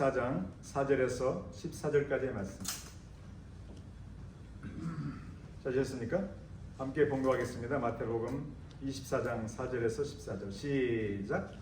24장 4절에서 14절까지의 말씀. 찾으셨습니까? 함께 봉독하겠습니다. 마태복음 24장 4절에서 14절. 시작.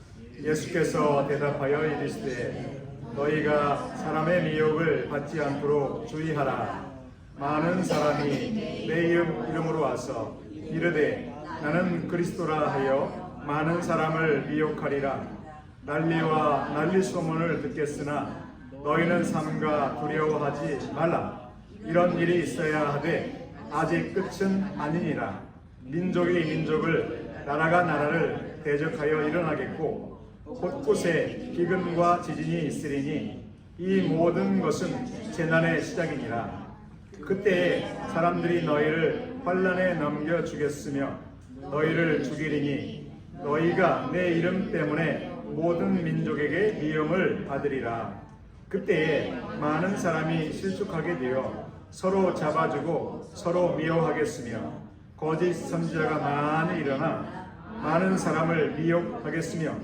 예수께서 대답하여 이르시되 너희가 사람의 미혹을 받지 않도록 주의하라. 많은 사람이 내 이름으로 와서 이르되 나는 그리스도라 하여 많은 사람을 미혹하리라. 난리와 난리 소문을 듣겠으나 너희는 삼가 두려워하지 말라. 이런 일이 있어야 하되 아직 끝은 아니니라. 민족이 민족을 나라가 나라를 대적하여 일어나겠고 곳곳에 기근과 지진이 있으리니 이 모든 것은 재난의 시작이니라. 그때에 사람들이 너희를 환난에 넘겨 주겠으며 너희를 죽이리니 너희가 내 이름 때문에 모든 민족에게 미움을 받으리라. 그때에 많은 사람이 실족하게 되어 서로 잡아주고 서로 미워하겠으며 거짓 선지자가 많이 일어나 많은 사람을 미혹하겠으며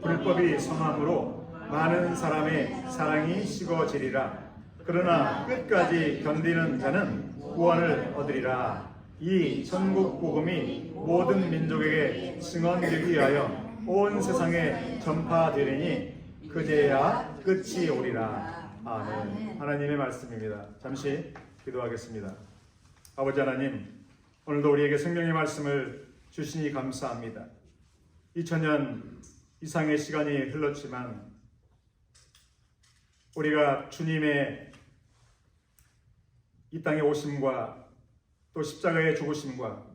불법이 성함으로 많은 사람의 사랑이 식어지리라. 그러나 끝까지 견디는 자는 구원을 얻으리라. 이 천국 복음이 모든 민족에게 증언되기 위하여 온 세상에 전파되리니 그제야 끝이 오리라. 아멘. 하나님의 말씀입니다. 잠시 기도하겠습니다. 아버지 하나님, 오늘도 우리에게 생명의 말씀을 주시니 감사합니다. 2000년 이상의 시간이 흘렀지만 우리가 주님의 이 땅에 오심과 또 십자가의 죽으심과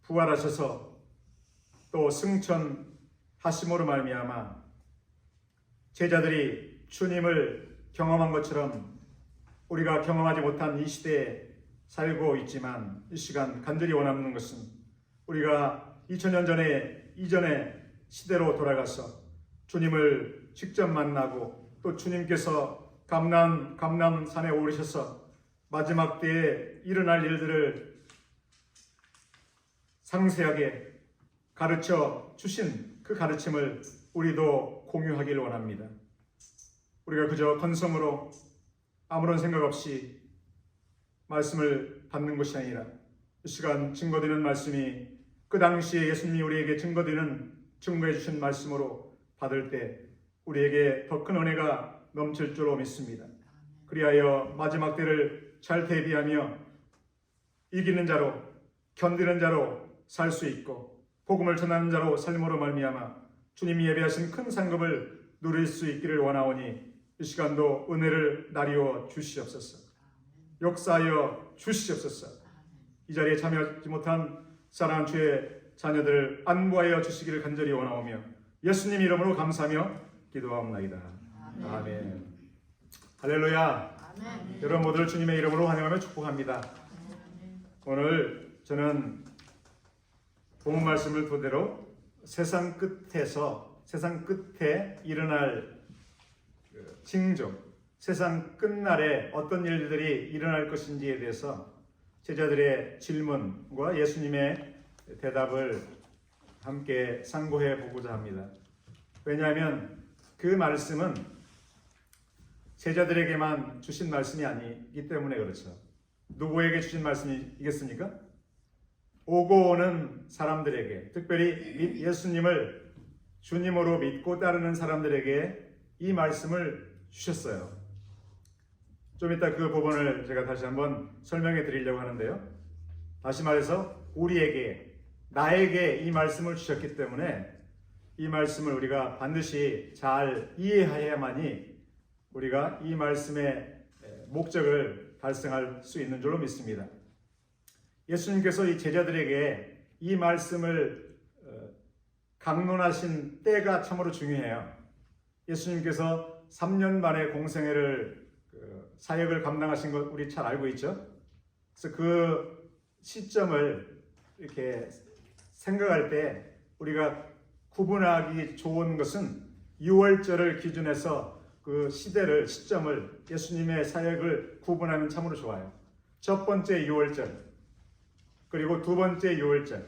부활하셔서 또 승천하심으로 말미암아 제자들이 주님을 경험한 것처럼 우리가 경험하지 못한 이 시대에 살고 있지만 이 시간 간절히 원하는 것은 우리가 2000년 전에 이전의 시대로 돌아가서 주님을 직접 만나고 또 주님께서 감람산에 오르셔서 마지막 때에 일어날 일들을 상세하게 가르쳐 주신 그 가르침을 우리도 공유하기를 원합니다. 우리가 그저 건성으로 아무런 생각 없이 말씀을 받는 것이 아니라 이 시간 증거되는 말씀이 그 당시에 예수님이 우리에게 증거해 주신 말씀으로 받을 때 우리에게 더 큰 은혜가 넘칠 줄로 믿습니다. 그리하여 마지막 때를 잘 대비하며 이기는 자로 견디는 자로 살 수 있고 복음을 전하는 자로 삶으로 말미암아 주님이 예배하신 큰 상급을 누릴 수 있기를 원하오니 이 시간도 은혜를 나리워 주시옵소서. 역사하여 주시옵소서. 이 자리에 참여하지 못한 사랑하는 주의 자녀들을 안보하여 주시기를 간절히 원하오며 예수님 이름으로 감사하며 기도하옵나이다. 아멘. 할렐루야. 아멘. 여러분 모두를 주님의 이름으로 환영하며 축복합니다. 오늘 저는 본문 말씀을 토대로 세상 끝에 일어날 징조, 세상 끝날에 어떤 일들이 일어날 것인지에 대해서 제자들의 질문과 예수님의 대답을 함께 상고해 보고자 합니다. 왜냐하면 그 말씀은 제자들에게만 주신 말씀이 아니기 때문에 그렇죠. 누구에게 주신 말씀이겠습니까? 오고 오는 사람들에게, 특별히 예수님을 주님으로 믿고 따르는 사람들에게 이 말씀을 주셨어요. 좀 이따 그 부분을 제가 다시 한번 설명해 드리려고 하는데요. 다시 말해서 우리에게, 나에게 이 말씀을 주셨기 때문에 이 말씀을 우리가 반드시 잘 이해해야만이 우리가 이 말씀의 목적을 달성할 수 있는 줄로 믿습니다. 예수님께서 이 제자들에게 이 말씀을 강론하신 때가 참으로 중요해요. 예수님께서 3년 만에 공생애를 사역을 감당하신 것 우리 잘 알고 있죠? 그래서 그 시점을 이렇게 생각할 때 우리가 구분하기 좋은 것은 6월절을 기준해서 그 시점을 예수님의 사역을 구분하면 참으로 좋아요. 첫 번째 6월절, 그리고 두 번째 6월절,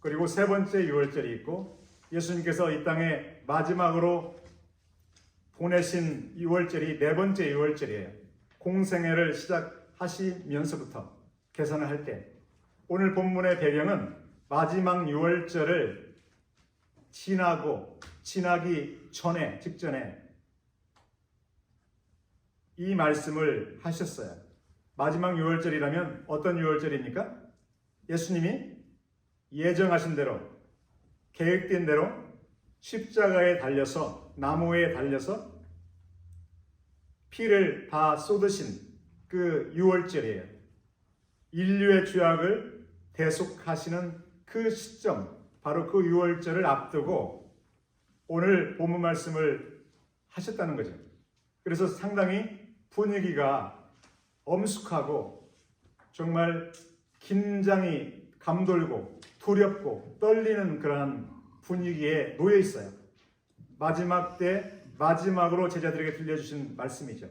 그리고 세 번째 6월절이 있고 예수님께서 이 땅에 마지막으로 보내신 유월절이 네 번째 유월절이에요. 공생애를 시작하시면서부터 계산을 할 때 오늘 본문의 배경은 마지막 유월절을 지나기 전에 직전에 이 말씀을 하셨어요. 마지막 유월절이라면 어떤 유월절입니까? 예수님이 예정하신 대로 계획된 대로 십자가에 달려서 나무에 달려서 피를 다 쏟으신 그 유월절이에요. 인류의 죄악을 대속하시는 그 시점, 바로 그 유월절을 앞두고 오늘 본문 말씀을 하셨다는 거죠. 그래서 상당히 분위기가 엄숙하고 정말 긴장이 감돌고 두렵고 떨리는 그러한 분위기에 놓여 있어요. 마지막 때 마지막으로 제자들에게 들려주신 말씀이죠.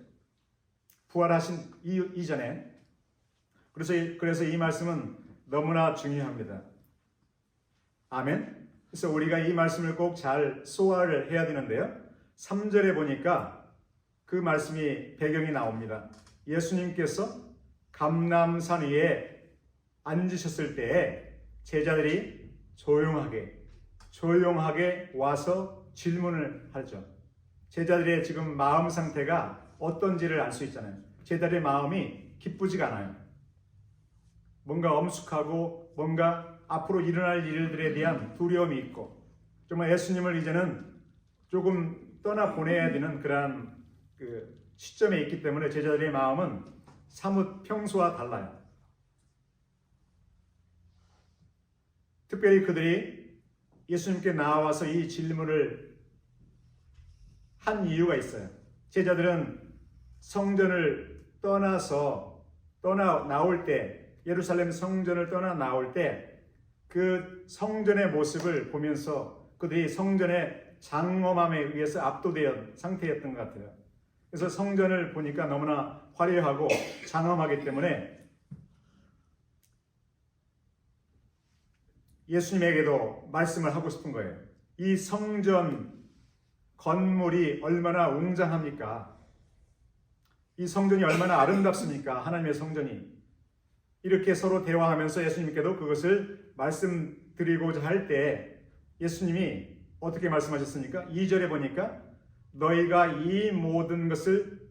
부활하신 이전에. 그래서 이 말씀은 너무나 중요합니다. 아멘. 그래서 우리가 이 말씀을 꼭 잘 소화를 해야 되는데요. 3절에 보니까 그 말씀이 배경이 나옵니다. 예수님께서 감람산 위에 앉으셨을 때에 제자들이 조용하게 와서 질문을 하죠. 제자들의 지금 마음 상태가 어떤지를 알 수 있잖아요. 제자들의 마음이 기쁘지가 않아요. 뭔가 엄숙하고 뭔가 앞으로 일어날 일들에 대한 두려움이 있고 정말 예수님을 이제는 조금 떠나보내야 되는 그러한 그 시점에 있기 때문에 제자들의 마음은 사뭇 평소와 달라요. 특별히 그들이 예수님께 나와서 이 질문을 한 이유가 있어요. 제자들은 성전을 나올 때, 예루살렘 성전을 떠나 나올 때 그 성전의 모습을 보면서 그들이 성전의 장엄함에 의해서 압도된 상태였던 것 같아요. 그래서 성전을 보니까 너무나 화려하고 장엄하기 때문에 예수님에게도 말씀을 하고 싶은 거예요. 이 성전 건물이 얼마나 웅장합니까? 이 성전이 얼마나 아름답습니까? 하나님의 성전이. 이렇게 서로 대화하면서 예수님께도 그것을 말씀드리고자 할 때 예수님이 어떻게 말씀하셨습니까? 2절에 보니까 너희가 이 모든 것을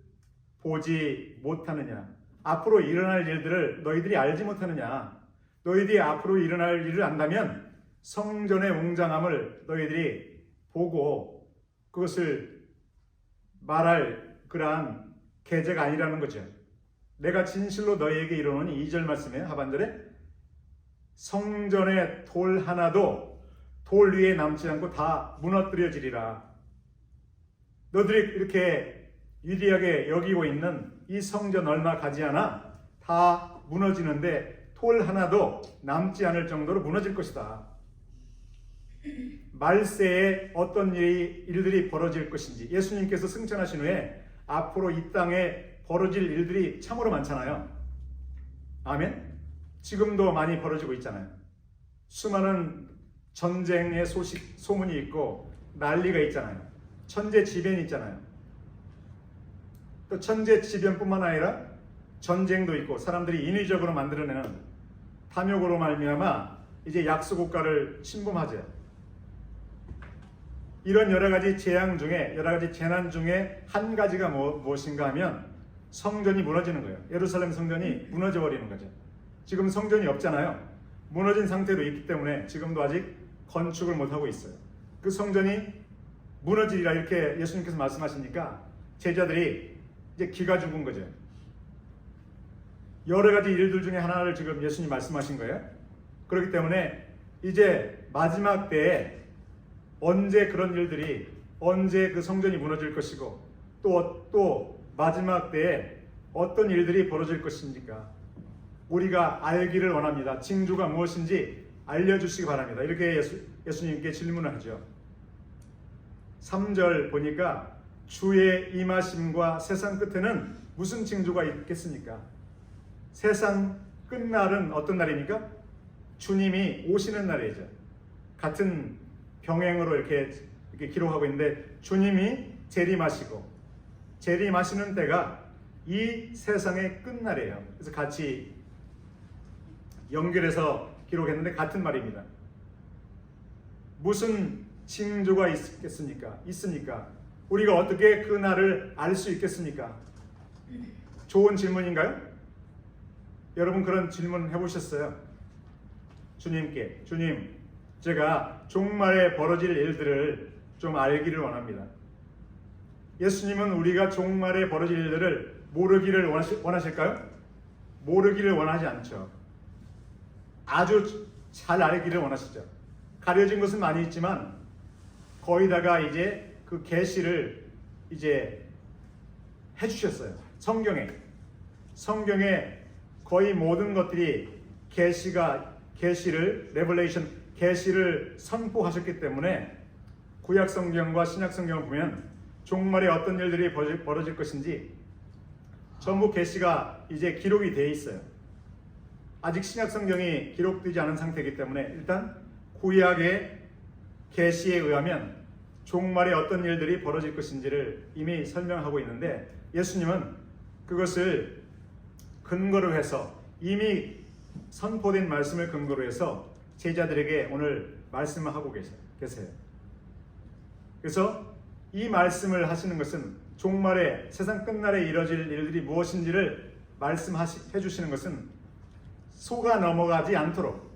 보지 못하느냐? 앞으로 일어날 일들을 너희들이 알지 못하느냐? 너희들이 앞으로 일어날 일을 안다면 성전의 웅장함을 너희들이 보고 그것을 말할 그러한 계제가 아니라는 거죠. 내가 진실로 너희에게 이르노니 2절 말씀에 하반절에 성전의 돌 하나도 돌 위에 남지 않고 다 무너뜨려지리라. 너희들이 이렇게 위대하게 여기고 있는 이 성전 얼마 가지 않아 다 무너지는데 돌 하나도 남지 않을 정도로 무너질 것이다. 말세에 어떤 일들이 벌어질 것인지 예수님께서 승천하신 후에 앞으로 이 땅에 벌어질 일들이 참으로 많잖아요. 아멘? 지금도 많이 벌어지고 있잖아요. 수많은 전쟁의 소문이 있고 난리가 있잖아요. 천재지변이 있잖아요. 또 천재지변뿐만 아니라 전쟁도 있고 사람들이 인위적으로 만들어내는 탐욕으로 말미암아 이제 약소국가를 침범하죠. 이런 여러 가지 재앙 중에 여러 가지 재난 중에 한 가지가 무엇인가 하면 성전이 무너지는 거예요. 예루살렘 성전이 무너져 버리는 거죠. 지금 성전이 없잖아요. 무너진 상태로 있기 때문에 지금도 아직 건축을 못하고 있어요. 그 성전이 무너지리라 이렇게 예수님께서 말씀하시니까 제자들이 이제 기가 죽은 거죠. 여러 가지 일들 중에 하나를 지금 예수님 말씀하신 거예요. 그렇기 때문에 이제 마지막 때에 언제 그런 일들이 언제 그 성전이 무너질 것이고 또 마지막 때에 어떤 일들이 벌어질 것입니까? 우리가 알기를 원합니다. 징조가 무엇인지 알려주시기 바랍니다. 이렇게 예수님께 질문을 하죠. 3절 보니까 주의 임하심과 세상 끝에는 무슨 징조가 있겠습니까? 세상 끝날은 어떤 날입니까? 주님이 오시는 날이죠. 같은 병행으로 이렇게 기록하고 있는데 주님이 재림하시는 때가 이 세상의 끝날이에요. 그래서 같이 연결해서 기록했는데 같은 말입니다. 무슨 징조가 있습니까? 우리가 어떻게 그 날을 알 수 있겠습니까? 좋은 질문인가요? 여러분 그런 질문 해보셨어요? 주님께, 주님, 제가 종말에 벌어질 일들을 좀 알기를 원합니다. 예수님은 우리가 종말에 벌어질 일들을 모르기를 원하실까요? 모르기를 원하지 않죠. 아주 잘 알기를 원하시죠. 가려진 것은 많이 있지만 거의다가 이제 그 계시를 이제 해주셨어요. 성경에 거의 모든 것들이 레벨레이션 계시를 선포하셨기 때문에 구약 성경과 신약 성경을 보면 종말에 어떤 일들이 벌어질 것인지 전부 계시가 이제 기록이 되어 있어요. 아직 신약 성경이 기록되지 않은 상태이기 때문에 일단 구약의 계시에 의하면 종말에 어떤 일들이 벌어질 것인지를 이미 설명하고 있는데 예수님은 그것을 근거로 해서 이미 선포된 말씀을 근거로 해서 제자들에게 오늘 말씀을 하고 계세요. 그래서 이 말씀을 하시는 것은 종말에 세상 끝날에 이뤄질 일들이 무엇인지를 말씀해 주시는 것은 속아 넘어가지 않도록,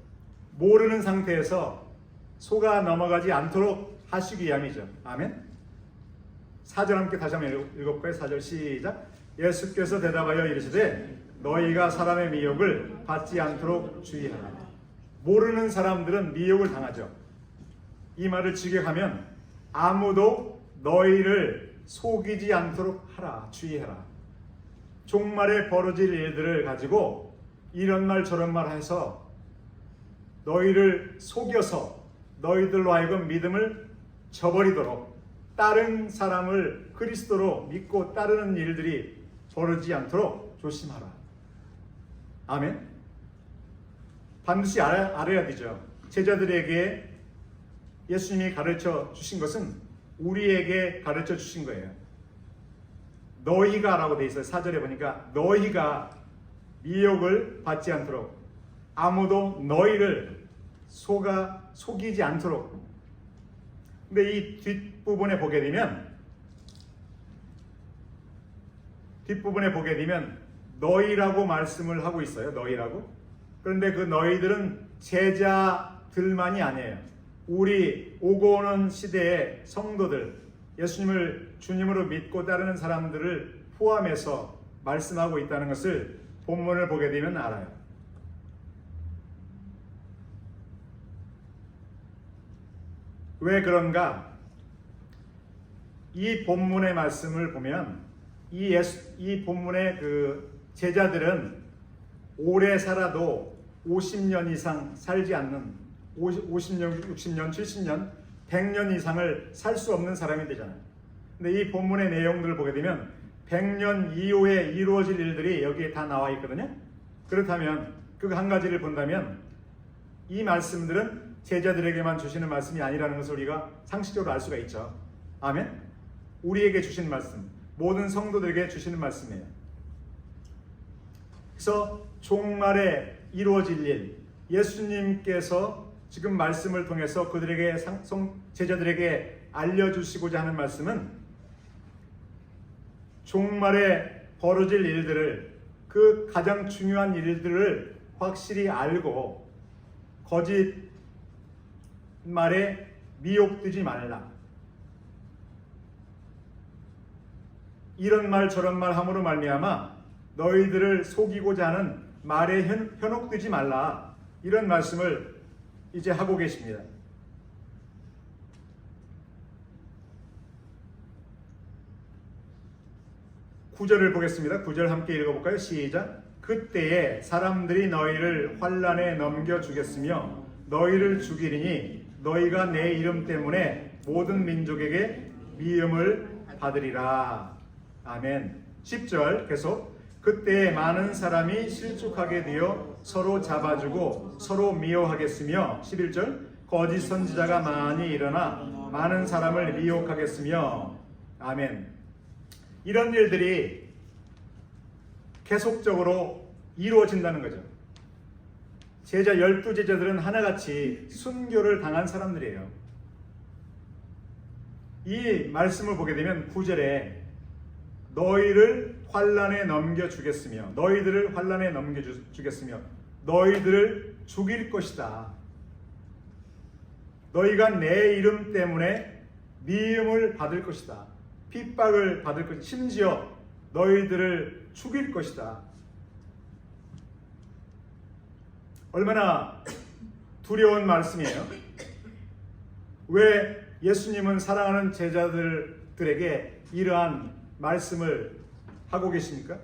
모르는 상태에서 속아 넘어가지 않도록 하시기 위함이죠. 아멘. 4절 함께 다시 한번 읽어볼까요? 4절 시작. 예수께서 대답하여 이르시되 너희가 사람의 미혹을 받지 않도록 주의하라. 모르는 사람들은 미혹을 당하죠. 이 말을 직역하면 아무도 너희를 속이지 않도록 하라, 주의해라. 종말에 벌어질 일들을 가지고 이런 말 저런 말 해서 너희를 속여서 너희들로 하여금 믿음을 저버리도록 다른 사람을 그리스도로 믿고 따르는 일들이 벌어지지 않도록 조심하라. 아멘. 반드시 알아야 되죠. 제자들에게 예수님이 가르쳐 주신 것은 우리에게 가르쳐 주신 거예요. 너희가 라고 돼 있어요. 4절에 보니까 너희가 미혹을 받지 않도록, 아무도 너희를 속이지 않도록. 근데 이 뒷부분에 보게 되면 너희라고 말씀을 하고 있어요. 너희라고. 그런데 그 너희들은 제자들만이 아니에요. 우리 오고 오는 시대의 성도들, 예수님을 주님으로 믿고 따르는 사람들을 포함해서 말씀하고 있다는 것을 본문을 보게 되면 알아요. 왜 그런가? 이 본문의 말씀을 보면 이 본문의 그 제자들은 오래 살아도 50년 이상 살지 않는 50년, 60년, 70년, 100년 이상을 살 수 없는 사람이 되잖아요. 근데 이 본문의 내용들을 보게 되면 100년 이후에 이루어질 일들이 여기에 다 나와 있거든요. 그렇다면 그 한 가지를 본다면 이 말씀들은 제자들에게만 주시는 말씀이 아니라는 것을 우리가 상식적으로 알 수가 있죠. 아멘. 우리에게 주시는 말씀, 모든 성도들에게 주시는 말씀이에요. 그래서 종말에 이루어질 일, 예수님께서 지금 말씀을 통해서 그들에게 제자들에게 알려주시고자 하는 말씀은 종말에 벌어질 일들을, 그 가장 중요한 일들을 확실히 알고 거짓말에 미혹되지 말라. 이런 말 저런 말 함으로 말미암아 너희들을 속이고자 하는 말에 현혹되지 말라. 이런 말씀을 이제 하고 계십니다. 9절을 보겠습니다. 9절 함께 읽어볼까요? 시작. 그때에 사람들이 너희를 환난에 넘겨주겠으며 너희를 죽이리니 너희가 내 이름 때문에 모든 민족에게 미움을 받으리라. 아멘. 10절 계속. 그때에 많은 사람이 실족하게 되어 서로 잡아주고 서로 미워하겠으며 11절. 거짓 선지자가 많이 일어나 많은 사람을 미혹하겠으며. 아멘. 이런 일들이 계속적으로 이루어진다는 거죠. 제자 12제자들은 하나같이 순교를 당한 사람들이에요. 이 말씀을 보게 되면 9절에 너희를 환난에 넘겨주겠으며 너희들을 환난에 넘겨주겠으며 너희들을 죽일 것이다. 너희가 내 이름 때문에 미움을 받을 것이다. 핍박을 받을 것이다. 심지어 너희들을 죽일 것이다. 얼마나 두려운 말씀이에요. 왜 예수님은 사랑하는 제자들에게 이러한 말씀을 하고 계십니까?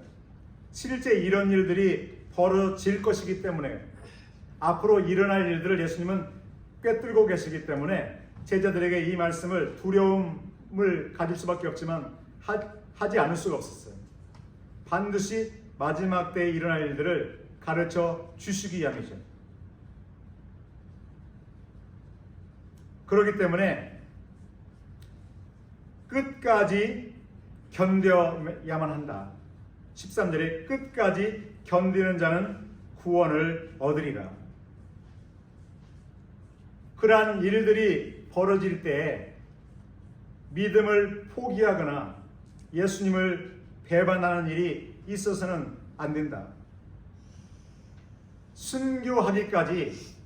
실제 이런 일들이 벌어질 것이기 때문에, 앞으로 일어날 일들을 예수님은 꿰뚫고 계시기 때문에 제자들에게 이 말씀을 두려움을 가질 수밖에 없지만 하지 않을 수가 없었어요. 반드시 마지막 때에 일어날 일들을 가르쳐 주시기 위함이죠. 그렇기 때문에 끝까지 견뎌야만 한다. 13절에 끝까지 견디는 자는 구원을 얻으리라. 그러한 일들이 벌어질 때 믿음을 포기하거나 예수님을 배반하는 일이 있어서는 안 된다. 순교하기까지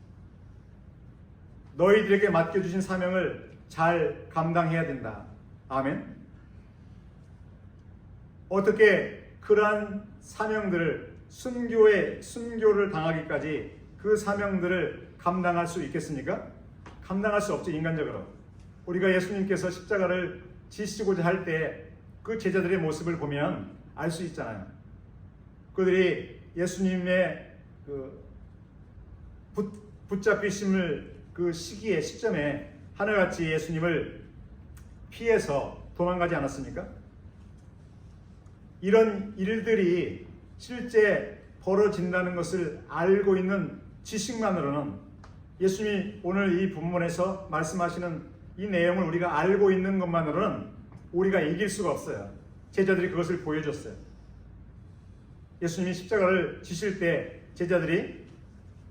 너희들에게 맡겨주신 사명을 잘 감당해야 된다. 아멘. 어떻게 그러한 사명들을 순교를 당하기까지 그 사명들을 감당할 수 있겠습니까? 감당할 수 없죠, 인간적으로. 우리가 예수님께서 십자가를 지시고자 할 때 그 제자들의 모습을 보면 알 수 있잖아요. 그들이 예수님의 그 붙잡히심을 그 시기에 시점에 하늘같이 예수님을 피해서 도망가지 않았습니까? 이런 일들이 실제 벌어진다는 것을 알고 있는 지식만으로는, 예수님이 오늘 이 본문에서 말씀하시는 이 내용을 우리가 알고 있는 것만으로는 우리가 이길 수가 없어요. 제자들이 그것을 보여줬어요. 예수님이 십자가를 지실 때 제자들이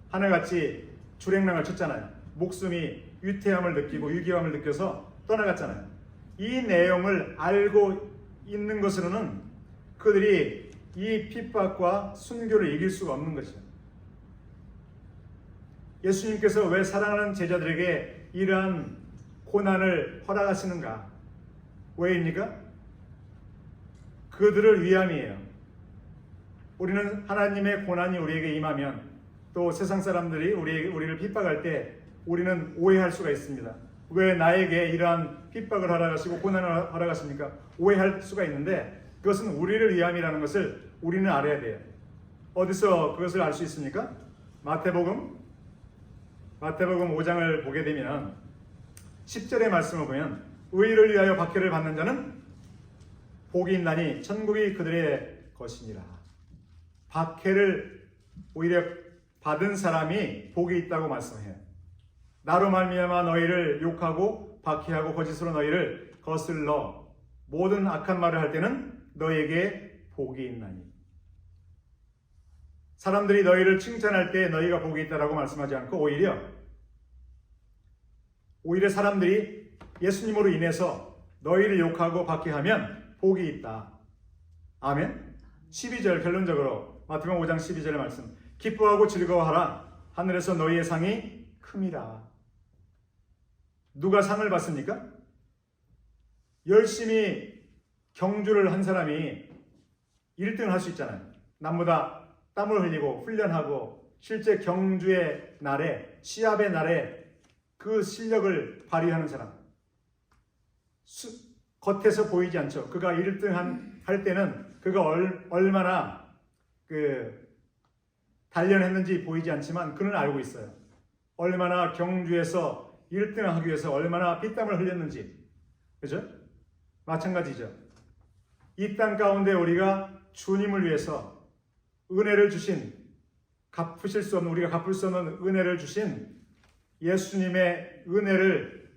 하늘같이 주랭랑을 쳤잖아요. 목숨이 위태함을 느끼고 위기함을 느껴서 떠나갔잖아요. 이 내용을 알고 있는 것으로는 그들이 이 핍박과 순교를 이길 수가 없는 것이죠. 예수님께서 왜 사랑하는 제자들에게 이러한 고난을 허락하시는가? 왜입니까? 그들을 위함이에요. 우리는 하나님의 고난이 우리에게 임하면, 또 세상 사람들이 우리를 핍박할 때 우리는 오해할 수가 있습니다. 왜 나에게 이러한 핍박을 허락하시고 고난을 허락하십니까? 오해할 수가 있는데, 그것은 우리를 위함이라는 것을 우리는 알아야 돼요. 어디서 그것을 알 수 있습니까? 마태복음 5장을 보게 되면 10절의 말씀을 보면 의를 위하여 박해를 받는 자는 복이 있나니 천국이 그들의 것이니라. 박해를 오히려 받은 사람이 복이 있다고 말씀해요. 나로 말미암아 너희를 욕하고 박해하고 거짓으로 너희를 거슬러 모든 악한 말을 할 때는 너희에게 복이 있나니. 사람들이 너희를 칭찬할 때 너희가 복이 있다라고 말씀하지 않고 오히려 사람들이 예수님으로 인해서 너희를 욕하고 박해하면 복이 있다. 아멘. 12절 결론적으로 마태복음 5장 12절의 말씀. 기뻐하고 즐거워하라. 하늘에서 너희의 상이 큼이라. 누가 상을 받습니까? 열심히 경주를 한 사람이 1등을 할 수 있잖아요. 남보다 땀을 흘리고 훈련하고 실제 경주의 날에, 시합의 날에 그 실력을 발휘하는 사람. 겉에서 보이지 않죠. 그가 1등 할 때는 그가 얼마나 단련했는지 보이지 않지만 그는 알고 있어요. 얼마나 경주에서 1등을 하기 위해서 얼마나 피땀을 흘렸는지. 그죠? 마찬가지죠. 이 땅 가운데 우리가 주님을 위해서 은혜를 주신, 갚으실 수 없는, 우리가 갚을 수 없는 은혜를 주신 예수님의 은혜를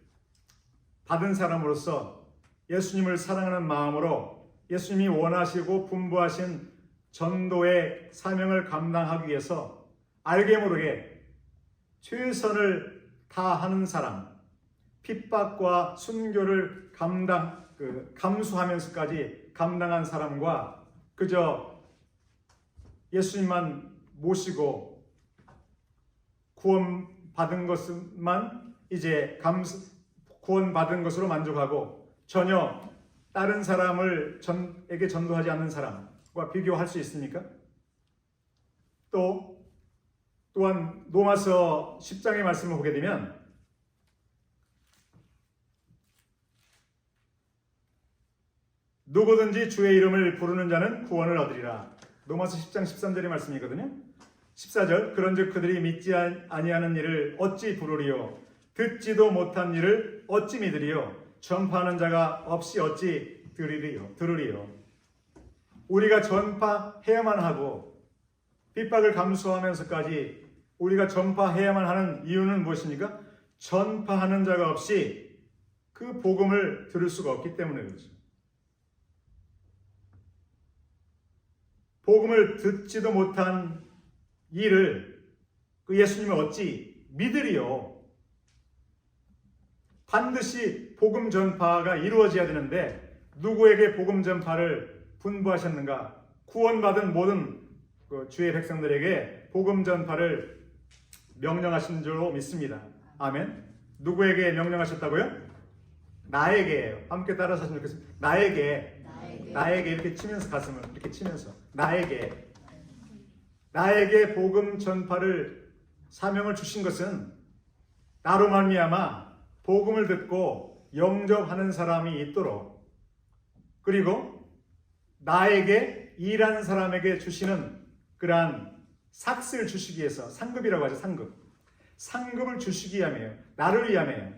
받은 사람으로서 예수님을 사랑하는 마음으로 예수님이 원하시고 분부하신 전도의 사명을 감당하기 위해서 알게 모르게 최선을 다하는 사람, 핍박과 순교를 감수하면서까지 감당한 사람과 그저 예수님만 모시고 구원받은 것만 이제 구원받은 것으로 만족하고 전혀 다른 사람에게 전도하지 않는 사람과 비교할 수 있습니까? 또한 로마서 10장의 말씀을 보게 되면 누구든지 주의 이름을 부르는 자는 구원을 얻으리라. 로마서 10장 13절의 말씀이거든요. 14절 그런즉 그들이 믿지 아니하는 일을 어찌 부르리요 듣지도 못한 일을 어찌 믿으리요 전파하는 자가 없이 어찌 들으리요. 우리가 전파해야만 하고 핍박을 감수하면서까지 우리가 전파해야만 하는 이유는 무엇입니까? 전파하는 자가 없이 그 복음을 들을 수가 없기 때문에 그렇죠. 복음을 듣지도 못한 일을 그 예수님을 어찌 믿으리요. 반드시 복음 전파가 이루어져야 되는데 누구에게 복음 전파를 분부하셨는가? 구원받은 모든 주의 백성들에게 복음 전파를 명령하신 줄로 믿습니다. 아멘. 누구에게 명령하셨다고요? 나에게예요. 함께 따라서 하시면 좋겠습니다. 나에게 이렇게 치면서 가슴을 이렇게 치면서 나에게 복음 전파를 사명을 주신 것은 나로 말미암아 복음을 듣고 영접하는 사람이 있도록 그리고 나에게 일하는 사람에게 주시는 그러한 삭스를 주시기 위해서 상급이라고 하죠. 상급을 주시기 위함이에요. 나를 위함이에요.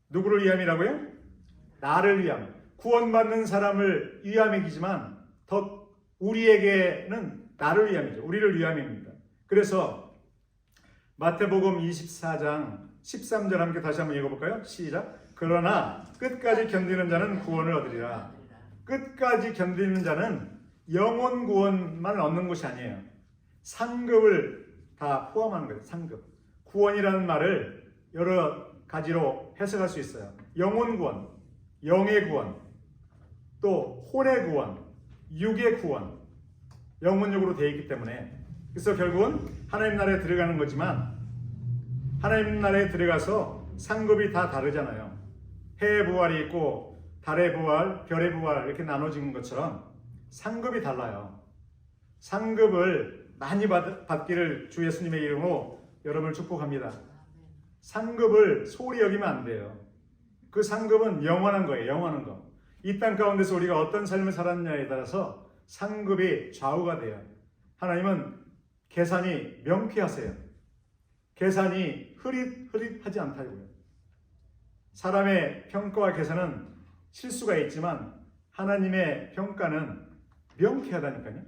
누구를 위함이라고요? 나를 위함. 구원받는 사람을 위함이지만 더 우리에게는 나를 위함이죠. 우리를 위함입니다. 그래서 마태복음 24장 13절 함께 다시 한번 읽어볼까요? 시작. 그러나 끝까지 견디는 자는 구원을 얻으리라. 끝까지 견디는 자는 영혼 구원만 얻는 것이 아니에요. 상급을 다 포함하는 거예요. 상급. 구원이라는 말을 여러 가지로 해석할 수 있어요. 영혼 구원, 영의 구원, 또 혼의 구원, 육의 구원, 영혼력으로 되어 있기 때문에 그래서 결국은 하나님 나라에 들어가는 거지만 하나님 나라에 들어가서 상급이 다 다르잖아요. 해의 부활이 있고 달의 부활, 별의 부활 이렇게 나눠진 것처럼 상급이 달라요. 상급을 많이 받기를 주 예수님의 이름으로 여러분을 축복합니다. 상급을 소홀히 여기면 안 돼요. 그 상급은 영원한 거예요. 영원한 거. 이 땅 가운데서 우리가 어떤 삶을 살았느냐에 따라서 상급이 좌우가 돼요. 하나님은 계산이 명쾌하세요. 계산이 흐릿하지 않다고요. 사람의 평가와 계산은 실수가 있지만 하나님의 평가는 명쾌하다니까요.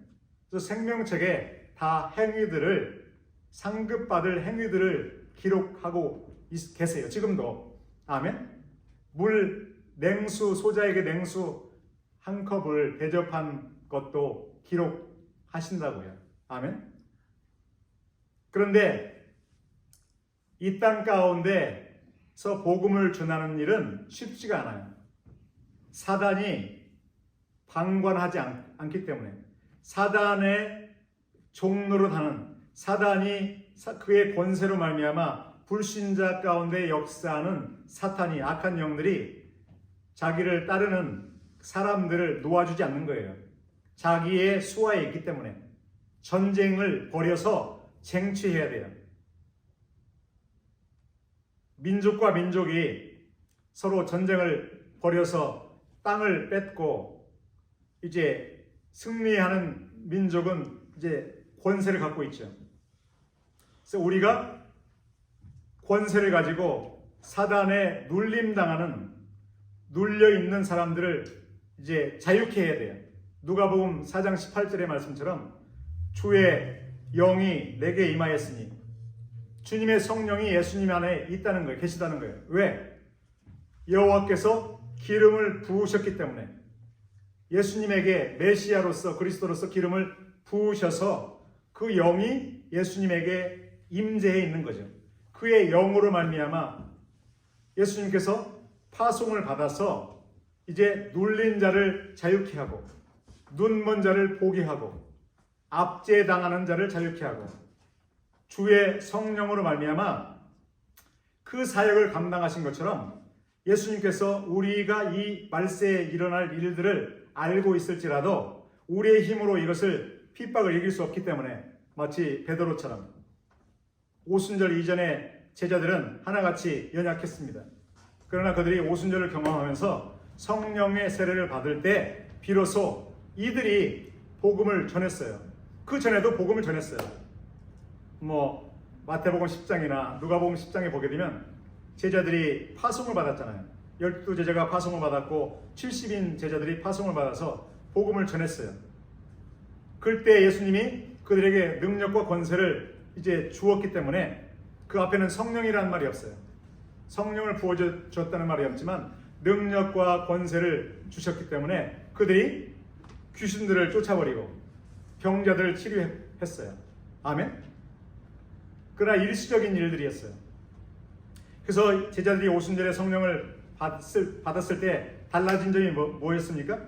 그래서 생명책에 다 상급받을 행위들을 기록하고 계세요. 지금도. 아멘. 냉수 소자에게 냉수 한 컵을 대접한 것도 기록하신다고요. 아멘. 그런데 이 땅 가운데서 복음을 전하는 일은 쉽지가 않아요. 사단이 방관하지 않기 때문에 사단의 종로로 하는 사단이 그의 권세로 말미암아 불신자 가운데 역사하는 사탄이 악한 영들이 자기를 따르는 사람들을 놓아주지 않는 거예요. 자기의 수하에 있기 때문에 전쟁을 벌여서 쟁취해야 돼요. 민족과 민족이 서로 전쟁을 벌여서 땅을 뺏고 이제 승리하는 민족은 이제 권세를 갖고 있죠. 그래서 우리가 권세를 가지고 사단에 눌려 있는 사람들을 이제 자유케 해야 돼요. 누가복음 4장 18절의 말씀처럼 주의 영이 내게 임하였으니 주님의 성령이 예수님 안에 있다는 거예요. 계시다는 거예요. 왜? 여호와께서 기름을 부으셨기 때문에 예수님에게 메시아로서 그리스도로서 기름을 부으셔서 그 영이 예수님에게 임재해 있는 거죠. 그의 영으로 말미암아 예수님께서 파송을 받아서 이제 눌린 자를 자유케 하고 눈먼 자를 보게 하고 압제당하는 자를 자유케 하고 주의 성령으로 말미암아 그 사역을 감당하신 것처럼 예수님께서 우리가 이 말세에 일어날 일들을 알고 있을지라도 우리의 힘으로 이것을 핍박을 이길 수 없기 때문에 마치 베드로처럼 오순절 이전에 제자들은 하나같이 연약했습니다. 그러나 그들이 오순절을 경험하면서 성령의 세례를 받을 때 비로소 이들이 복음을 전했어요. 그 전에도 복음을 전했어요. 마태복음 10장이나 누가복음 10장에 보게 되면 제자들이 파송을 받았잖아요. 12제자가 파송을 받았고 70인 제자들이 파송을 받아서 복음을 전했어요. 그때 예수님이 그들에게 능력과 권세를 이제 주었기 때문에 그 앞에는 성령이라는 말이 없어요. 성령을 부어주었다는 말이 없지만 능력과 권세를 주셨기 때문에 그들이 귀신들을 쫓아버리고 병자들을 치료했어요. 아멘? 그러나 일시적인 일들이었어요. 그래서 제자들이 오순절에 성령을 받았을 때 달라진 점이 뭐였습니까?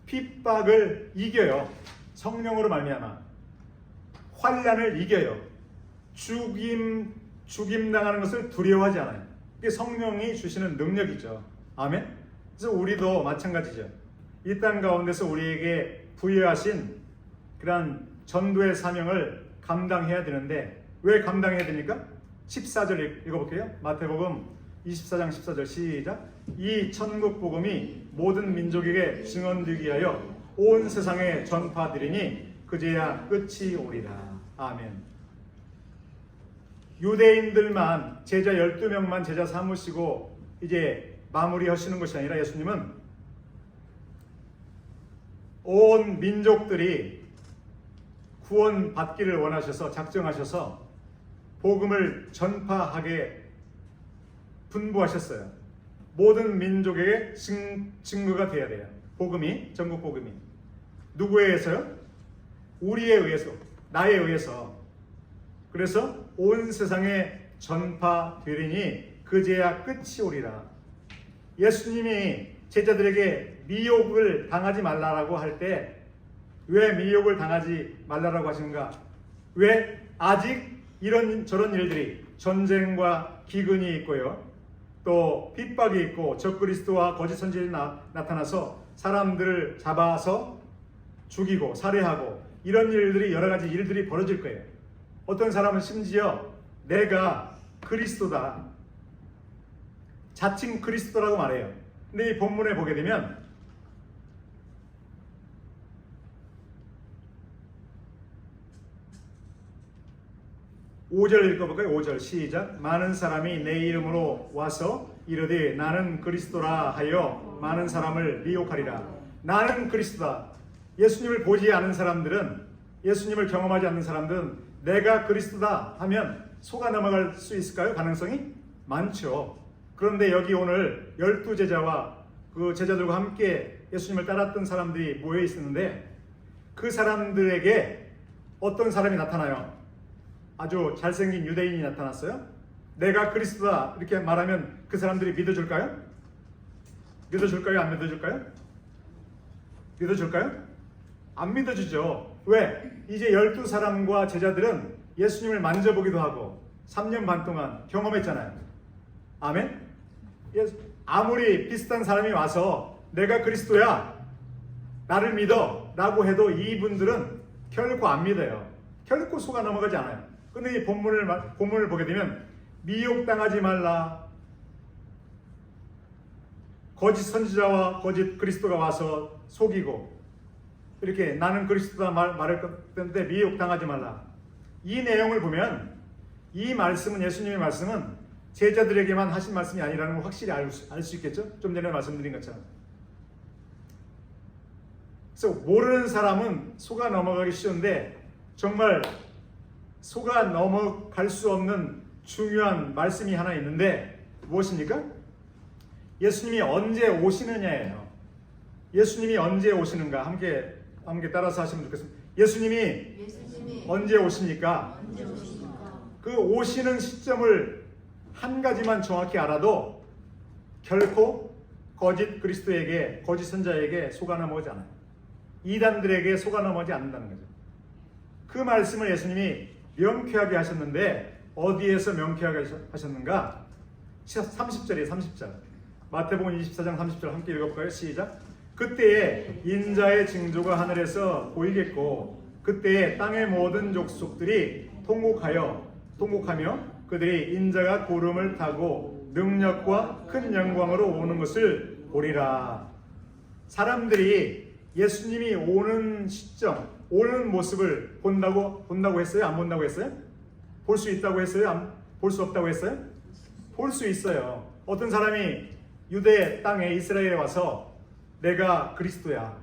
핍박을 이겨요. 성령으로 말미암아 환난을 이겨요. 죽임 당하는 것을 두려워하지 않아요. 이게 성령이 주시는 능력이죠. 아멘. 그래서 우리도 마찬가지죠. 이 땅 가운데서 우리에게 부여하신 그러한 전도의 사명을 감당해야 되는데 왜 감당해야 됩니까? 14절 읽어볼게요. 마태복음 24장 14절 시작. 이 천국 복음이 모든 민족에게 증언되기 위하여 온 세상에 전파되리니 그제야 끝이 오리라. 아멘. 유대인들만 제자 12명만 제자 삼으시고 이제 마무리하시는 것이 아니라 예수님은 온 민족들이 구원받기를 원하셔서 작정하셔서 복음을 전파하게 분부하셨어요. 모든 민족에게 증거가 되어야 돼요. 복음이, 전국 복음이. 누구에 의해서요? 우리에 의해서, 나에 의해서. 그래서 온 세상에 전파되리니 그제야 끝이 오리라. 예수님이 제자들에게 미혹을 당하지 말라라고 할 때 왜 미혹을 당하지 말라라고 하신가? 왜 아직 이런 저런 일들이 전쟁과 기근이 있고요. 또 핍박이 있고 적그리스도와 거짓 선지자들이 나타나서 사람들을 잡아서 죽이고 살해하고 이런 일들이 여러 가지 일들이 벌어질 거예요. 어떤 사람은 심지어 내가 그리스도다. 자칭 그리스도라고 말해요. 근데 이 본문에 보게 되면 5절 읽어볼까요? 5절 시작. 많은 사람이 내 이름으로 와서 이르되 나는 그리스도라 하여 많은 사람을 미혹하리라. 나는 그리스도다. 예수님을 보지 않은 사람들은, 예수님을 경험하지 않는 사람들은 내가 그리스도다 하면 속아 넘어갈 수 있을까요? 가능성이 많죠. 그런데 여기 오늘 12제자와 그 제자들과 함께 예수님을 따랐던 사람들이 모여 있었는데 그 사람들에게 어떤 사람이 나타나요? 아주 잘생긴 유대인이 나타났어요. 내가 그리스도다 이렇게 말하면 그 사람들이 믿어줄까요? 믿어줄까요? 안 믿어줄까요? 믿어줄까요? 안 믿어주죠. 왜? 이제 12사람과 제자들은 예수님을 만져보기도 하고 3년 반 동안 경험했잖아요. 아멘? 아무리 비슷한 사람이 와서 내가 그리스도야 나를 믿어 라고 해도 이분들은 결코 안 믿어요. 결코 속아 넘어가지 않아요. 근데 이 본문을 보게 되면 미혹당하지 말라. 거짓 선지자와 거짓 그리스도가 와서 속이고 이렇게 나는 그리스도다 말할 건데 미혹당하지 말라. 이 내용을 보면 이 말씀은, 예수님의 말씀은 제자들에게만 하신 말씀이 아니라는 걸 확실히 알 수 있겠죠? 좀 전에 말씀드린 것처럼. 그래서 모르는 사람은 속아 넘어가기 쉬운데 정말 속아 넘어갈 수 없는 중요한 말씀이 하나 있는데 무엇입니까? 예수님이 언제 오시느냐예요. 예수님이 언제 오시는가 함께 따라서 하시면 좋겠습니다. 예수님이 언제 오십니까? 그 오시는 시점을 한 가지만 정확히 알아도 결코 거짓 그리스도에게, 거짓 선자에게 속아 넘어오지 않아요. 이단들에게 속아 넘어오지 않는다는 거죠. 그 말씀을 예수님이 명쾌하게 하셨는데 어디에서 명쾌하게 하셨는가? 30절이에요. 30절. 마태복음 24장 30절 함께 읽어볼까요? 시작. 그때에 인자의 징조가 하늘에서 보이겠고 그때에 땅의 모든 족속들이 통곡하며 그들이 인자가 구름을 타고 능력과 큰 영광으로 오는 것을 보리라. 사람들이 예수님이 오는 시점, 오는 모습을 본다고 했어요? 안 본다고 했어요? 볼 수 있다고 했어요? 볼 수 없다고 했어요? 볼 수 있어요. 어떤 사람이 유대 땅에 이스라엘에 와서 내가 그리스도야,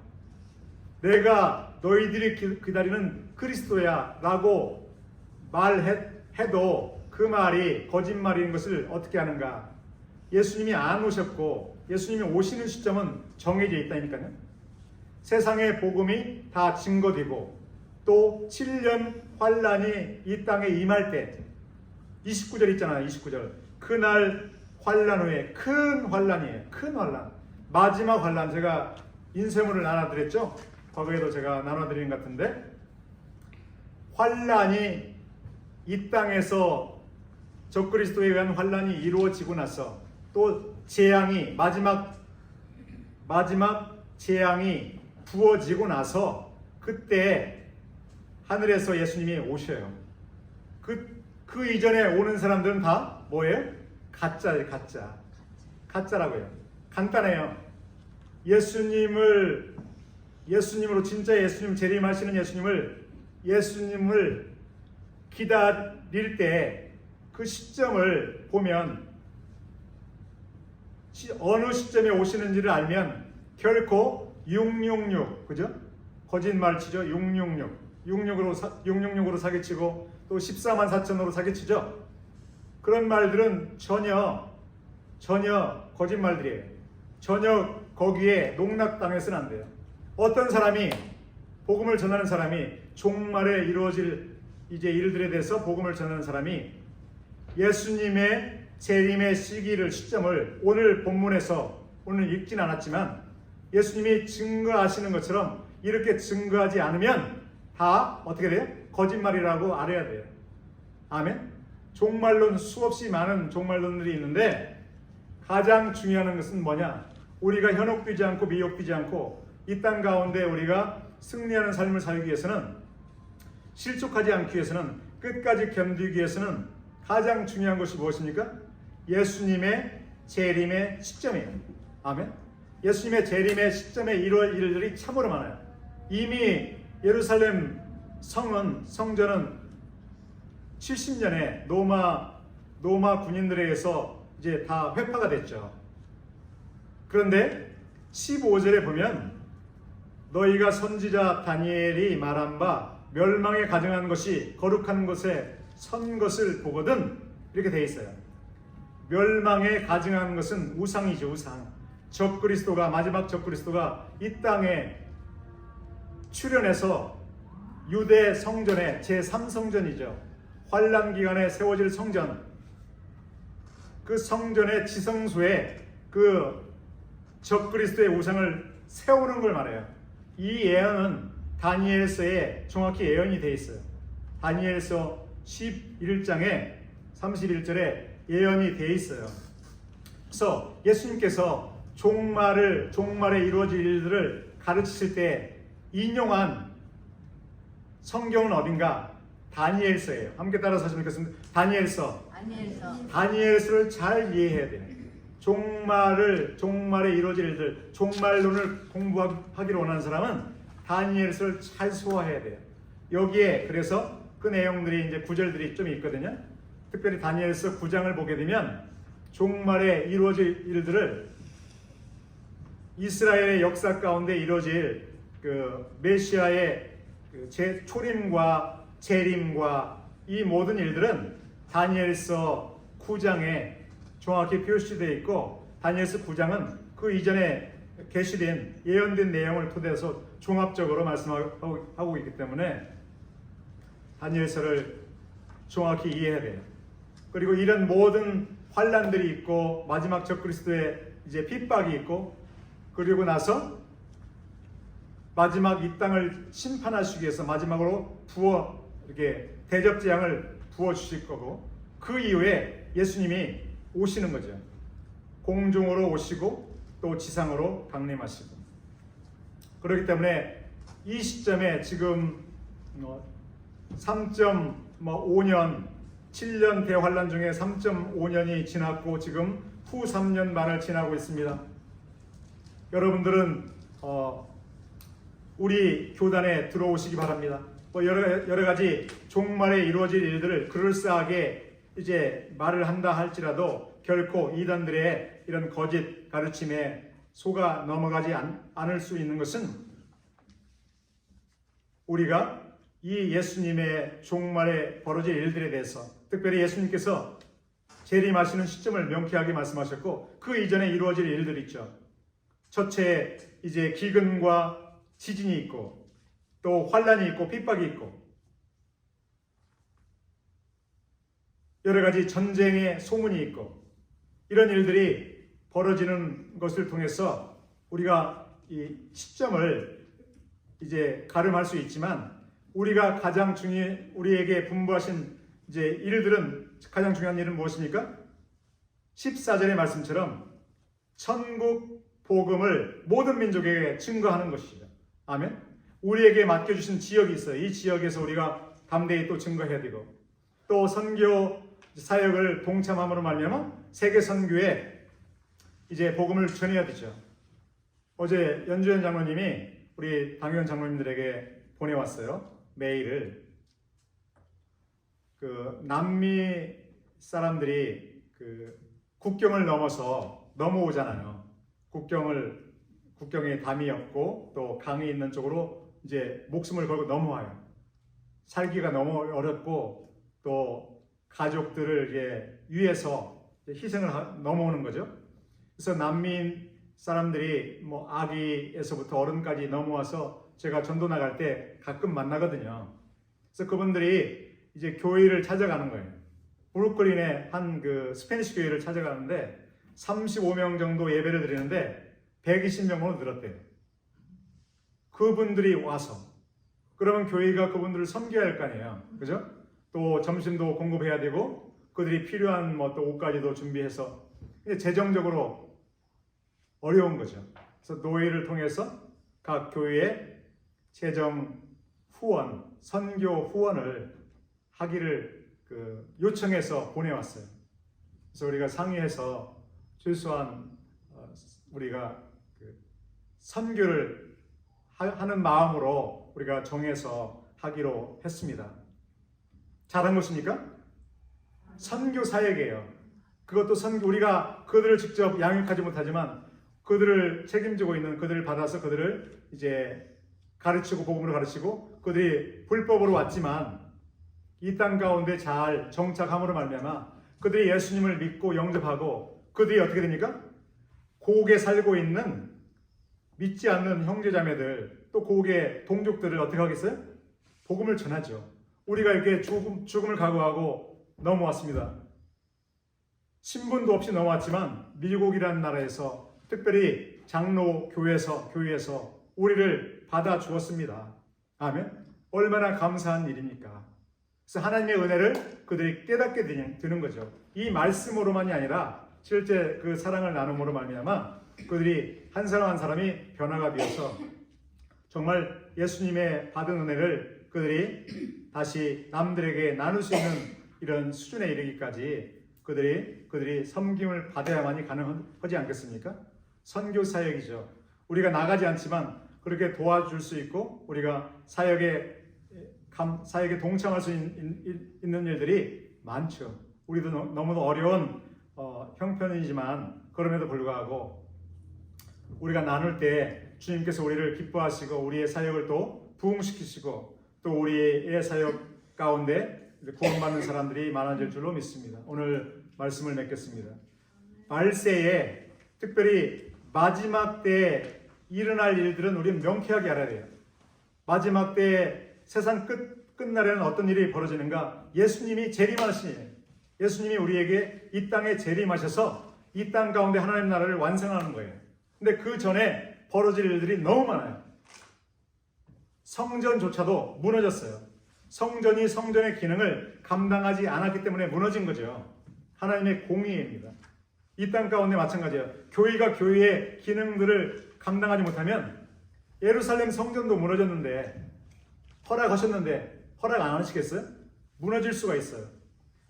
내가 너희들이 기다리는 그리스도야 라고 말해도 그 말이 거짓말인 것을 어떻게 아는가? 예수님이 안 오셨고 예수님이 오시는 시점은 정해져 있다니까요. 세상의 복음이 다 증거되고 또 7년 환란이 이 땅에 임할 때 29절 있잖아요. 29절. 그날 환란 후에 큰 환란이에요. 큰 환란. 마지막 환란. 제가 인쇄물을 나눠드렸죠. 과거에도 제가 나눠드린 것 같은데 환란이 이 땅에서 적그리스도에 의한 환란이 이루어지고 나서 또 재앙이 마지막 재앙이 부어지고 나서 그때 하늘에서 예수님이 오셔요. 그 이전에 오는 사람들은 다 뭐예요? 가짜예요. 가짜라고요. 간단해요. 예수님으로 진짜 예수님 재림하시는 예수님을 기다릴 때 그 시점을 보면 어느 시점에 오시는지를 알면 결코 666 그죠? 거짓말 치죠. 666으로 사기치고 또 14만 4천으로 사기치죠. 그런 말들은 전혀 거짓말들이에요. 전혀 거기에 농락당해서는 안 돼요. 어떤 사람이 복음을 전하는 사람이 종말에 이루어질 이제 일들에 대해서 복음을 전하는 사람이 예수님의 재림의 시점을 오늘 본문에서 오늘 읽진 않았지만 예수님이 증거하시는 것처럼 이렇게 증거하지 않으면 다 어떻게 돼요? 거짓말이라고 알아야 돼요. 아멘. 종말론 수없이 많은 종말론들이 있는데 가장 중요한 것은 뭐냐? 우리가 현혹되지 않고 미혹되지 않고 이 땅 가운데 우리가 승리하는 삶을 살기 위해서는 실족하지 않기 위해서는 끝까지 견디기 위해서는 가장 중요한 것이 무엇입니까? 예수님의 재림의 시점이에요. 아멘. 예수님의 재림의 시점에 이루어질 일들이 참으로 많아요. 이미 예루살렘 성전은 70년에 로마 군인들에 의해서 이제 다 회파가 됐죠. 그런데 15절에 보면 너희가 선지자 다니엘이 말한 바 멸망에 가증한 것이 거룩한 곳에 선 것을 보거든 이렇게 되어 있어요. 멸망에 가증한 것은 우상이죠. 우상. 마지막 적그리스도가 이 땅에 출현해서 유대 성전의 제3성전이죠. 환란 기간에 세워질 성전, 그 성전의 지성소에 그 적그리스도의 우상을 세우는 걸 말해요. 이 예언은 다니엘서에 정확히 예언이 되어 있어요. 다니엘서 11장에 31절에 예언이 되어 있어요. 그래서 예수님께서 종말에 이루어질 일들을 가르치실 때 인용한 성경은 어딘가? 다니엘서예요. 함께 따라서 하시면 좋겠습니다. 다니엘서를 잘 이해해야 돼요. 종말에 이루어질 일들, 종말론을 공부하기를 원하는 사람은 다니엘서를 잘 소화해야 돼요. 여기에 그래서 그 내용들이 이제 구절들이 좀 있거든요. 특별히 다니엘서 9장을 보게 되면 종말에 이루어질 일들을 이스라엘의 역사 가운데 이루어질 그 메시아의 초림과 재림과 이 모든 일들은 다니엘서 9장에 정확히 표시되어 있고 다니엘서 9장은 그 이전에 계시된 예언된 내용을 토대해서 종합적으로 말씀하고 있기 때문에 다니엘서를 정확히 이해해야 돼요. 그리고 이런 모든 환란들이 있고 마지막 적그리스도의 이제 핍박이 있고 그리고 나서 마지막 이 땅을 심판하시기 위해서 마지막으로 이렇게 대접 재앙을 부어 주실 거고 그 이후에 예수님이 오시는 거죠. 공중으로 오시고 또 지상으로 강림하시고 그렇기 때문에 이 시점에 지금 3.5년 7년 대환란 중에 3.5년이 지났고 지금 후 3년 반을 지나고 있습니다. 여러분들은 우리 교단에 들어오시기 바랍니다. 여러 가지 종말에 이루어질 일들을 그럴싸하게 이제 말을 한다 할지라도 결코 이단들의 이런 거짓 가르침에 속아 넘어가지 않을 수 있는 것은 우리가 이 예수님의 종말에 벌어질 일들에 대해서 특별히 예수님께서 재림하시는 시점을 명쾌하게 말씀하셨고 그 이전에 이루어질 일들 있죠. 첫째 이제 기근과 지진이 있고 또 환란이 있고 핍박이 있고 여러 가지 전쟁의 소문이 있고 이런 일들이 벌어지는 것을 통해서 우리가 이 시점을 이제 가름할 수 있지만 우리가 가장 우리에게 분부하신 이제 일들은 가장 중요한 일은 무엇입니까? 14절의 말씀처럼 천국 복음을 모든 민족에게 증거하는 것이죠. 아멘. 우리에게 맡겨주신 지역이 있어요. 이 지역에서 우리가 담대히 또 증거해야 되고 또 선교 사역을 동참함으로 말미암아 세계 선교에 이제 복음을 전해야 되죠. 어제 연주현 장로님이 우리 당회원 장로님들에게 보내왔어요. 메일을. 그 남미 사람들이 그 국경을 넘어서 넘어오잖아요. 국경에 담이 없고 또 강이 있는 쪽으로 이제 목숨을 걸고 넘어와요. 살기가 너무 어렵고 또 가족들을 위해서 희생을 넘어오는 거죠. 그래서 난민 사람들이 뭐 아기에서부터 어른까지 넘어와서 제가 전도 나갈 때 가끔 만나거든요. 그래서 그분들이 이제 교회를 찾아가는 거예요. 브루클린의 한 그 스페니시 교회를 찾아가는데 35명 정도 예배를 드리는데 120명으로 늘었대요. 그분들이 와서 그러면 교회가 그분들을 섬겨야 할 거 아니에요. 그죠? 또 점심도 공급해야 되고 그들이 필요한 뭐 또 옷까지도 준비해서 재정적으로 어려운 거죠. 그래서 노예를 통해서 각 교회에 재정 후원, 선교 후원을 하기를 요청해서 보내왔어요. 그래서 우리가 상의해서 최소한 우리가 선교를 하는 마음으로 우리가 정해서 하기로 했습니다. 잘한 것입니까? 선교 사역이에요. 그것도 우리가 그들을 직접 양육하지 못하지만 그들을 책임지고 있는 그들을 받아서 그들을 이제 가르치고 복음으로 가르치고 그들이 불법으로 왔지만 이 땅 가운데 잘 정착함으로 말미암아 그들이 예수님을 믿고 영접하고 그들이 어떻게 됩니까? 고국에 살고 있는 믿지 않는 형제자매들 또 고국의 동족들을 어떻게 하겠어요? 복음을 전하죠. 우리가 이렇게 죽음을 각오하고 넘어왔습니다. 신분도 없이 넘어왔지만 미국이라는 나라에서 특별히 장로 교회에서 우리를 받아주었습니다. 아멘. 얼마나 감사한 일입니까? 그래서 하나님의 은혜를 그들이 깨닫게 되는 거죠. 이 말씀으로만이 아니라 실제 그 사랑을 나눔으로 말미암아 그들이 한 사람 한 사람이 변화가 되어서 정말 예수님의 받은 은혜를 그들이 다시 남들에게 나눌 수 있는 이런 수준에 이르기까지 그들이 섬김을 받아야만이 가능하지 않겠습니까? 선교 사역이죠. 우리가 나가지 않지만 그렇게 도와줄 수 있고 우리가 사역에 동참할 수 있는 일들이 많죠. 우리도 너무도 어려운 형편이지만 그럼에도 불구하고 우리가 나눌 때 주님께서 우리를 기뻐하시고 우리의 사역을 또 부흥시키시고 또 우리의 사역 가운데 구원받는 사람들이 많아질 줄로 믿습니다. 오늘 말씀을 맺겠습니다. 말세에 특별히 마지막 때에 일어날 일들은 우리는 명쾌하게 알아야 돼요. 마지막 때에 세상 끝날에는 어떤 일이 벌어지는가? 예수님이 재림하시니, 예수님이 우리에게 이 땅에 재림하셔서 이 땅 가운데 하나님 나라를 완성하는 거예요. 근데 그 전에 벌어질 일들이 너무 많아요. 성전조차도 무너졌어요. 성전이 성전의 기능을 감당하지 않았기 때문에 무너진 거죠. 하나님의 공의입니다. 이 땅 가운데 마찬가지예요. 교회가 교회의 기능들을 감당하지 못하면 예루살렘 성전도 무너졌는데 허락하셨는데 허락 안 하시겠어요? 무너질 수가 있어요.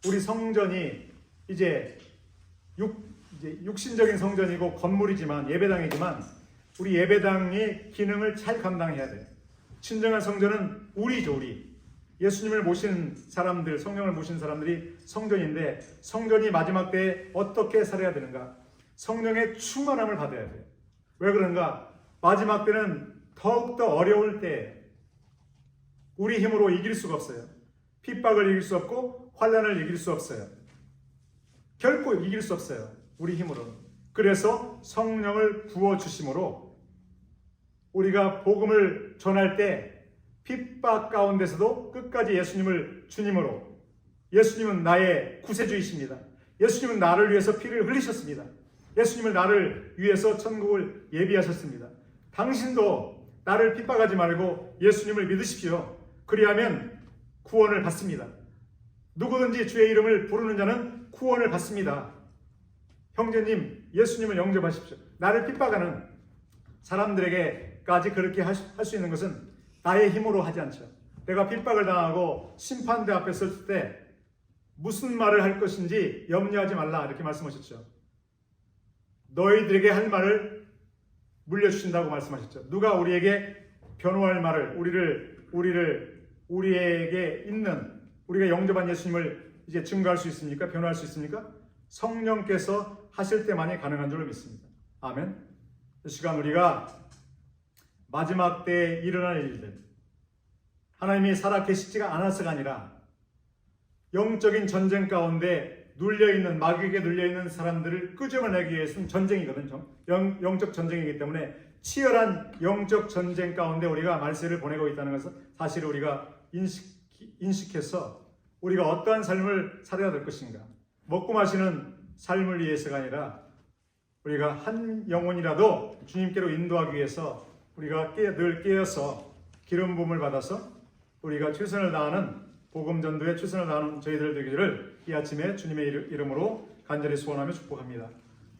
우리 성전이 이제 육신적인 성전이고 건물이지만 예배당이지만 우리 예배당의 기능을 잘 감당해야 돼요. 진정한 성전은 우리죠, 우리. 예수님을 모신 사람들, 성령을 모신 사람들이 성전인데 성전이 마지막 때에 어떻게 살아야 되는가? 성령의 충만함을 받아야 돼요. 왜 그런가? 마지막 때는 더욱더 어려울 때 우리 힘으로 이길 수가 없어요. 핍박을 이길 수 없고 환난을 이길 수 없어요. 결코 이길 수 없어요. 우리 힘으로. 그래서 성령을 부어주심으로 우리가 복음을 전할 때 핍박 가운데서도 끝까지 예수님을 주님으로, 예수님은 나의 구세주이십니다. 예수님은 나를 위해서 피를 흘리셨습니다. 예수님은 나를 위해서 천국을 예비하셨습니다. 당신도 나를 핍박하지 말고 예수님을 믿으십시오. 그리하면 구원을 받습니다. 누구든지 주의 이름을 부르는 자는 구원을 받습니다. 형제님, 예수님을 영접하십시오. 나를 핍박하는 사람들에게까지 그렇게 할 수 있는 것은 나의 힘으로 하지 않죠. 내가 핍박을 당하고 심판대 앞에 섰을 때 무슨 말을 할 것인지 염려하지 말라 이렇게 말씀하셨죠. 너희들에게 할 말을 물려주신다고 말씀하셨죠. 누가 우리에게 변호할 말을 우리에게 있는 우리가 영접한 예수님을 이제 증거할 수 있습니까? 변호할 수 있습니까? 성령께서 하실 때만이 가능한 줄로 믿습니다. 아멘. 이 시간 우리가 마지막 때에 일어날 일들, 하나님이 살아계시지가 않아서가 아니라 영적인 전쟁 가운데 눌려있는, 마귀에게 눌려있는 사람들을 끄집어내기 위해서는 전쟁이거든요. 영적 전쟁이기 때문에 치열한 영적 전쟁 가운데 우리가 말세를 보내고 있다는 것을 사실 우리가 인식해서 우리가 어떠한 삶을 살아야 될 것인가. 먹고 마시는 삶을 위해서가 아니라 우리가 한 영혼이라도 주님께로 인도하기 위해서 우리가 늘 깨어서 기름 부음을 받아서 우리가 최선을 다하는 복음 전도에 최선을 다하는 저희들 되기를 이 아침에 주님의 이름으로 간절히 소원하며 축복합니다.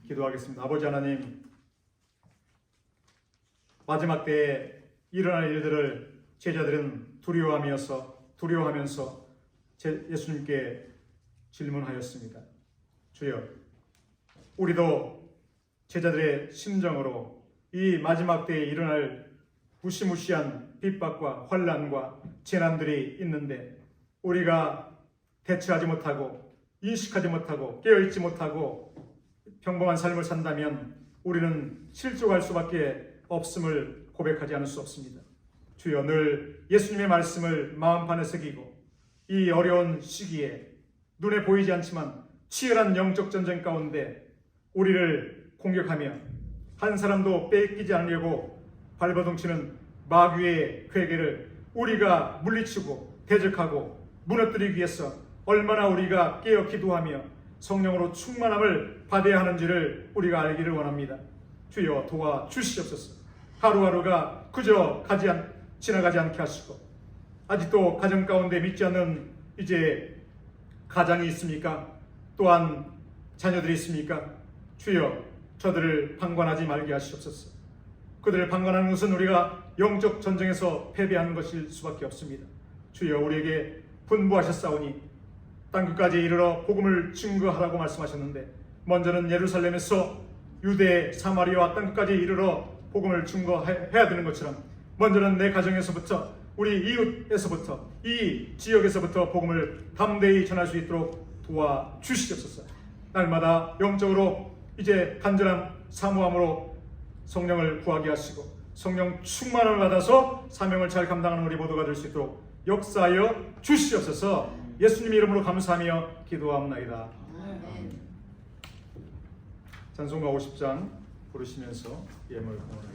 기도하겠습니다. 아버지 하나님, 마지막 때에 일어날 일들을 제자들은 두려워하면서 예수님께 질문하였습니다. 주여, 우리도 제자들의 심정으로 이 마지막 때에 일어날 무시무시한 핍박과 환난과 재난들이 있는데 우리가 대처하지 못하고 인식하지 못하고 깨어있지 못하고 평범한 삶을 산다면 우리는 실족할 수밖에 없음을 고백하지 않을 수 없습니다. 주여, 늘 예수님의 말씀을 마음판에 새기고 이 어려운 시기에 눈에 보이지 않지만 치열한 영적 전쟁 가운데 우리를 공격하며 한 사람도 뺏기지 않으려고 발버둥치는 마귀의 괴계를 우리가 물리치고 대적하고 무너뜨리기 위해서 얼마나 우리가 깨어 기도하며 성령으로 충만함을 받아야 하는지를 우리가 알기를 원합니다. 주여, 도와주시옵소서. 하루하루가 그저 지나가지 않게 하시고 아직도 가정 가운데 믿지 않는 이제 가장이 있습니까? 또한 자녀들이 있습니까? 주여, 저들을 방관하지 말게 하시옵소서. 그들을 방관하는 것은 우리가 영적 전쟁에서 패배하는 것일 수밖에 없습니다. 주여, 우리에게 분부하셨사오니 땅끝까지 이르러 복음을 증거하라고 말씀하셨는데 먼저는 예루살렘에서 유대, 사마리아와 땅끝까지 이르러 복음을 증거해야 되는 것처럼 먼저는 내 가정에서부터 우리 이웃에서부터 이 지역에서부터 복음을 담대히 전할 수 있도록 도와주시옵소서. 날마다 영적으로 이제 간절한 사모함으로 성령을 구하게 하시고 성령 충만함을 받아서 사명을 잘 감당하는 우리 모두가 될 수 있도록 역사하여 주시옵소서. 예수님 이름으로 감사하며 기도합나이다. 찬송가 50장 부르시면서 예물 공헌하겠습니다.